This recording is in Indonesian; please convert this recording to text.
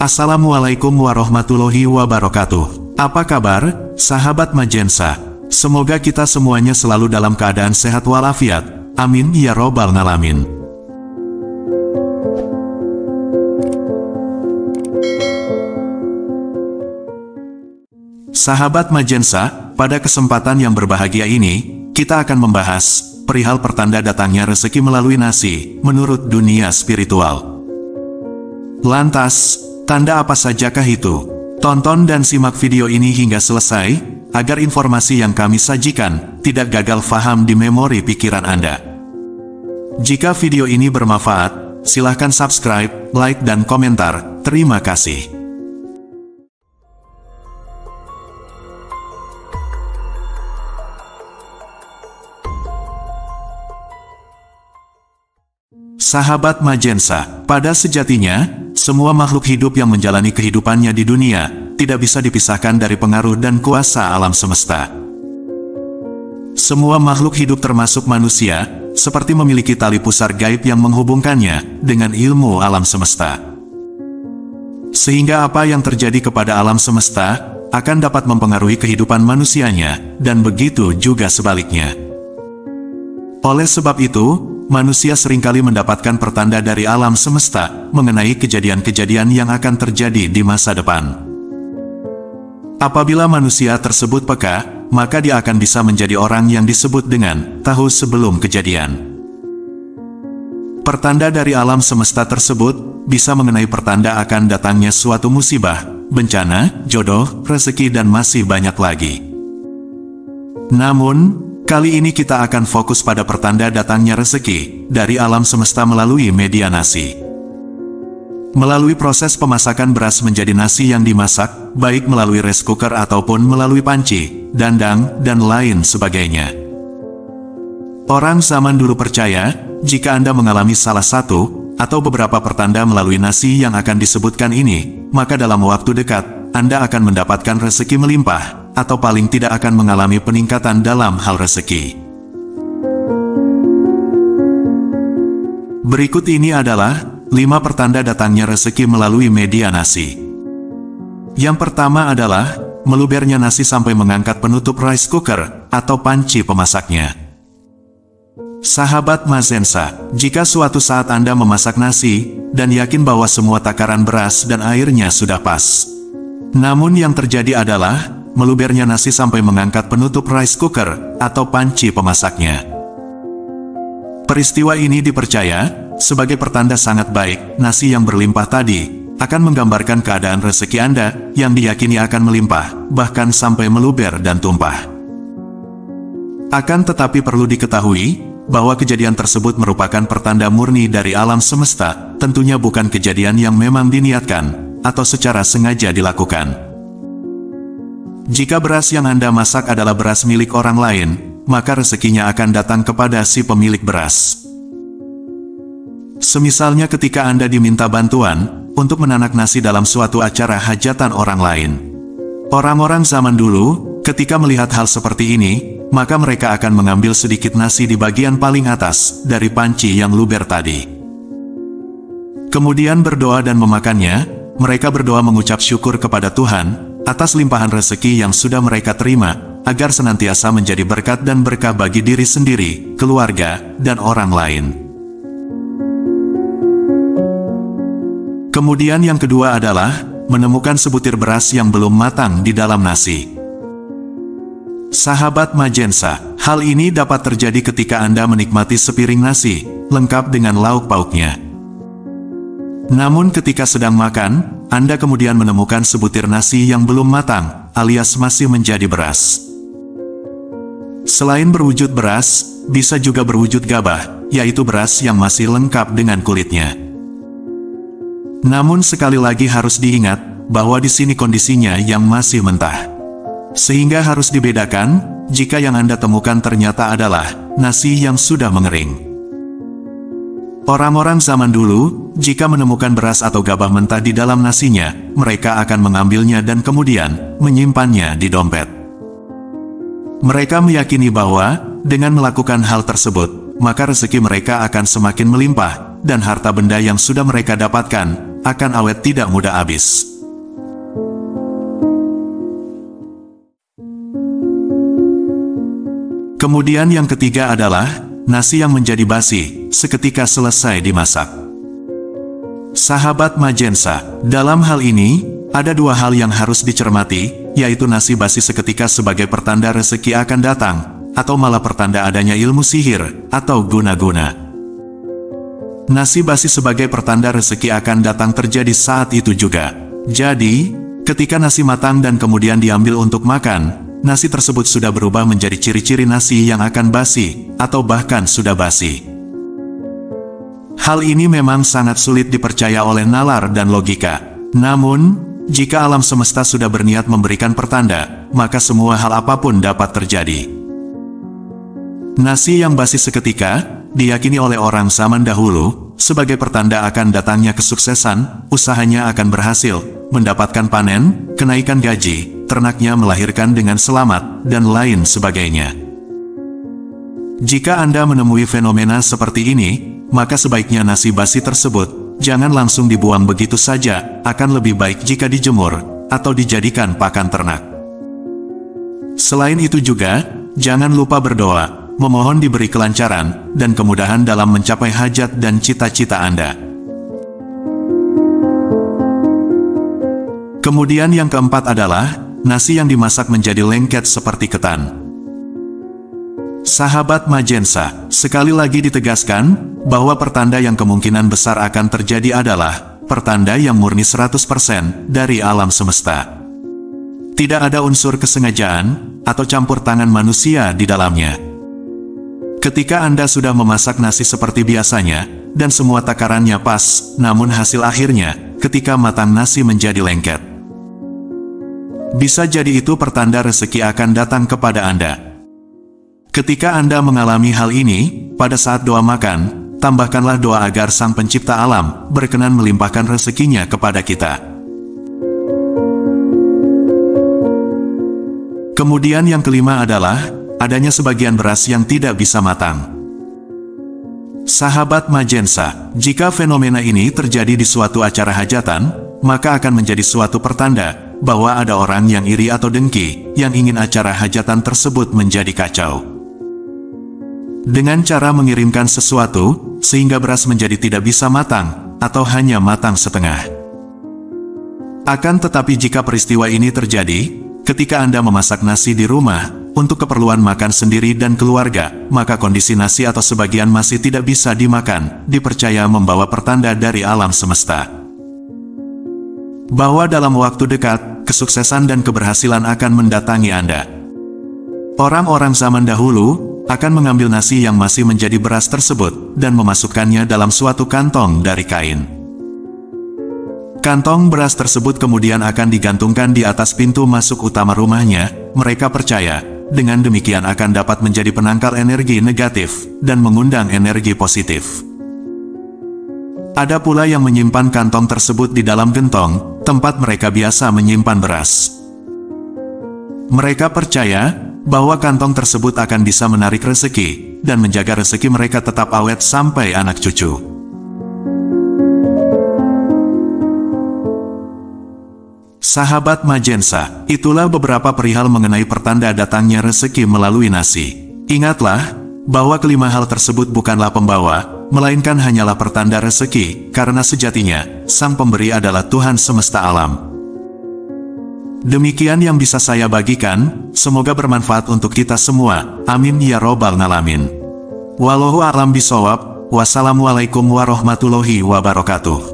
Assalamualaikum warahmatullahi wabarakatuh. Apa kabar, sahabat Majensa? Semoga kita semuanya selalu dalam keadaan sehat walafiat. Amin ya robbal alamin. Sahabat Majensa, pada kesempatan yang berbahagia ini, kita akan membahas perihal pertanda datangnya rezeki melalui nasi, menurut dunia spiritual. Lantas, tanda apa sajakah itu? Tonton dan simak video ini hingga selesai, agar informasi yang kami sajikan tidak gagal faham di memori pikiran Anda. Jika video ini bermanfaat, silahkan subscribe, like dan komentar. Terima kasih. Sahabat Majensa, pada sejatinya, semua makhluk hidup yang menjalani kehidupannya di dunia, tidak bisa dipisahkan dari pengaruh dan kuasa alam semesta. Semua makhluk hidup termasuk manusia, seperti memiliki tali pusar gaib yang menghubungkannya dengan ilmu alam semesta. Sehingga apa yang terjadi kepada alam semesta, akan dapat mempengaruhi kehidupan manusianya, dan begitu juga sebaliknya. Oleh sebab itu, manusia seringkali mendapatkan pertanda dari alam semesta mengenai kejadian-kejadian yang akan terjadi di masa depan. Apabila manusia tersebut peka, maka dia akan bisa menjadi orang yang disebut dengan tahu sebelum kejadian. Pertanda dari alam semesta tersebut bisa mengenai pertanda akan datangnya suatu musibah, bencana, jodoh, rezeki dan masih banyak lagi. Namun, kali ini kita akan fokus pada pertanda datangnya rezeki dari alam semesta melalui media nasi. Melalui proses pemasakan beras menjadi nasi yang dimasak, baik melalui rice cooker ataupun melalui panci, dandang, dan lain sebagainya. Orang zaman dulu percaya, jika Anda mengalami salah satu atau beberapa pertanda melalui nasi yang akan disebutkan ini, maka dalam waktu dekat, Anda akan mendapatkan rezeki melimpah, atau paling tidak akan mengalami peningkatan dalam hal rezeki. Berikut ini adalah 5 pertanda datangnya rezeki melalui media nasi. Yang pertama adalah melubernya nasi sampai mengangkat penutup rice cooker atau panci pemasaknya. Sahabat Majensa, jika suatu saat Anda memasak nasi dan yakin bahwa semua takaran beras dan airnya sudah pas, namun yang terjadi adalah melubernya nasi sampai mengangkat penutup rice cooker atau panci pemasaknya. Peristiwa ini dipercaya sebagai pertanda sangat baik. Nasi yang berlimpah tadi akan menggambarkan keadaan rezeki Anda yang diyakini akan melimpah, bahkan sampai meluber dan tumpah. Akan tetapi perlu diketahui bahwa kejadian tersebut merupakan pertanda murni dari alam semesta, tentunya bukan kejadian yang memang diniatkan atau secara sengaja dilakukan. Jika beras yang Anda masak adalah beras milik orang lain, maka rezekinya akan datang kepada si pemilik beras. Semisalnya ketika Anda diminta bantuan untuk menanak nasi dalam suatu acara hajatan orang lain. Orang-orang zaman dulu, ketika melihat hal seperti ini, maka mereka akan mengambil sedikit nasi di bagian paling atas dari panci yang luber tadi. Kemudian berdoa dan memakannya. Mereka berdoa mengucap syukur kepada Tuhan atas limpahan rezeki yang sudah mereka terima, agar senantiasa menjadi berkat dan berkah bagi diri sendiri, keluarga, dan orang lain. Kemudian yang kedua adalah menemukan sebutir beras yang belum matang di dalam nasi. Sahabat Majensa, hal ini dapat terjadi ketika Anda menikmati sepiring nasi, lengkap dengan lauk pauknya. Namun ketika sedang makan, Anda kemudian menemukan sebutir nasi yang belum matang, alias masih menjadi beras. Selain berwujud beras, bisa juga berwujud gabah, yaitu beras yang masih lengkap dengan kulitnya. Namun sekali lagi harus diingat, bahwa di sini kondisinya yang masih mentah. Sehingga harus dibedakan, jika yang Anda temukan ternyata adalah nasi yang sudah mengering. Orang-orang zaman dulu, jika menemukan beras atau gabah mentah di dalam nasinya, mereka akan mengambilnya dan kemudian menyimpannya di dompet. Mereka meyakini bahwa, dengan melakukan hal tersebut, maka rezeki mereka akan semakin melimpah, dan harta benda yang sudah mereka dapatkan akan awet tidak mudah habis. Kemudian yang ketiga adalah, nasi yang menjadi basi, seketika selesai dimasak. Sahabat Majensa, dalam hal ini, ada dua hal yang harus dicermati, yaitu nasi basi seketika sebagai pertanda rezeki akan datang, atau malah pertanda adanya ilmu sihir, atau guna-guna. Nasi basi sebagai pertanda rezeki akan datang terjadi saat itu juga. Jadi, ketika nasi matang dan kemudian diambil untuk makan, nasi tersebut sudah berubah menjadi ciri-ciri nasi yang akan basi, atau bahkan sudah basi. Hal ini memang sangat sulit dipercaya oleh nalar dan logika. Namun, jika alam semesta sudah berniat memberikan pertanda, maka semua hal apapun dapat terjadi. Nasi yang basi seketika, diyakini oleh orang zaman dahulu, sebagai pertanda akan datangnya kesuksesan, usahanya akan berhasil, mendapatkan panen, kenaikan gaji, ternaknya melahirkan dengan selamat, dan lain sebagainya. Jika Anda menemui fenomena seperti ini, maka sebaiknya nasi basi tersebut jangan langsung dibuang begitu saja, akan lebih baik jika dijemur, atau dijadikan pakan ternak. Selain itu juga, jangan lupa berdoa, memohon diberi kelancaran, dan kemudahan dalam mencapai hajat dan cita-cita Anda. Kemudian yang keempat adalah, nasi yang dimasak menjadi lengket seperti ketan. Sahabat Majensa, sekali lagi ditegaskan, bahwa pertanda yang kemungkinan besar akan terjadi adalah, pertanda yang murni 100% dari alam semesta. Tidak ada unsur kesengajaan, atau campur tangan manusia di dalamnya. Ketika Anda sudah memasak nasi seperti biasanya, dan semua takarannya pas, namun hasil akhirnya, ketika matang nasi menjadi lengket. Bisa jadi itu pertanda rezeki akan datang kepada Anda. Ketika Anda mengalami hal ini, pada saat doa makan, tambahkanlah doa agar Sang Pencipta Alam berkenan melimpahkan rezekinya kepada kita. Kemudian yang kelima adalah, adanya sebagian beras yang tidak bisa matang. Sahabat Majensa, jika fenomena ini terjadi di suatu acara hajatan, maka akan menjadi suatu pertanda bahwa ada orang yang iri atau dengki, yang ingin acara hajatan tersebut menjadi kacau. Dengan cara mengirimkan sesuatu, sehingga beras menjadi tidak bisa matang, atau hanya matang setengah. Akan tetapi jika peristiwa ini terjadi, ketika Anda memasak nasi di rumah, untuk keperluan makan sendiri dan keluarga, maka kondisi nasi atau sebagian masih tidak bisa dimakan, dipercaya membawa pertanda dari alam semesta. Bahwa dalam waktu dekat, kesuksesan dan keberhasilan akan mendatangi Anda. Orang-orang zaman dahulu akan mengambil nasi yang masih menjadi beras tersebut dan memasukkannya dalam suatu kantong dari kain. Kantong beras tersebut kemudian akan digantungkan di atas pintu masuk utama rumahnya. Mereka percaya, dengan demikian akan dapat menjadi penangkal energi negatif dan mengundang energi positif. Ada pula yang menyimpan kantong tersebut di dalam gentong, tempat mereka biasa menyimpan beras. Mereka percaya bahwa kantong tersebut akan bisa menarik rezeki, dan menjaga rezeki mereka tetap awet sampai anak cucu. Sahabat Majensa, itulah beberapa perihal mengenai pertanda datangnya rezeki melalui nasi. Ingatlah, bahwa kelima hal tersebut bukanlah pembawa, melainkan hanyalah pertanda rezeki, karena sejatinya, Sang Pemberi adalah Tuhan semesta alam. Demikian yang bisa saya bagikan, semoga bermanfaat untuk kita semua. Amin ya robbal alamin. Wallahu a'lam bishawab. Wassalamualaikum warahmatullahi wabarakatuh.